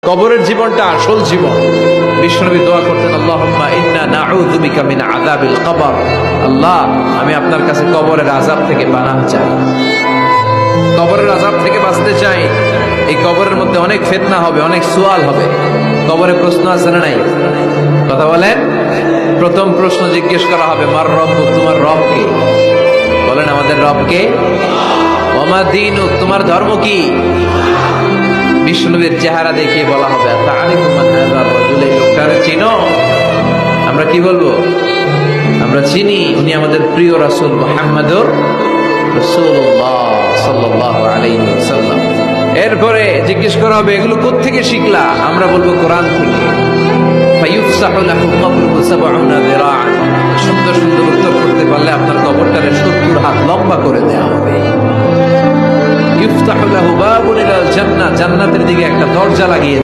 কবরের জীবনটা আসল জীবন। বিশ্বনবী দোয়া করতেন, আল্লাহুম্মা ইন্না নাউযু বিকা মিন আযাবিল কবর। আল্লাহ, আমি আপনার কাছে কবরের আযাব থেকে পানাহ চাই, কবরের আযাব থেকে বাঁচতে চাই। এই কবরের মধ্যে অনেক ফিতনা হবে, অনেক সুয়াল হবে। কবরে প্রশ্ন আছে না নাই? কথা বলেন। প্রথম প্রশ্ন জিজ্ঞেস করা হবে, মার রব্বুক, তোমার রব কে? বলেন, আমাদের রব কে? ওয়া মা দীনুক, তোমার ধর্ম কি? বিষ্ণুবীর চেহারা দেখিয়ে বলা হবে, তাআরিফু মান হাযার রাজুল, এই লোকটারে চিনো? আমরা কি বলবো? আমরা চিনি, উনি আমাদের প্রিয় রাসূল মুহাম্মদুর রাসূলুল্লাহ সাল্লাল্লাহু আলাইহি ওয়াসাল্লাম। এরপরে জিজ্ঞেস করা হবে, এগুলো কোত্থেকে শিখলা? আমরা বলবো, কোরআন থেকে। ফায়ুফসাহু লাহু কবরুহু ৭০ যিরাআন। সুন্দর সুন্দর উত্তর করতে পারলে আপনার কবরটারে ৭০ হাত লম্বা করে দেওয়া হবে। ইফতাহু লাহু বাবুন ইলাল জান্নাহ, জান্নাতের দিকে একটা দরজা লাগিয়ে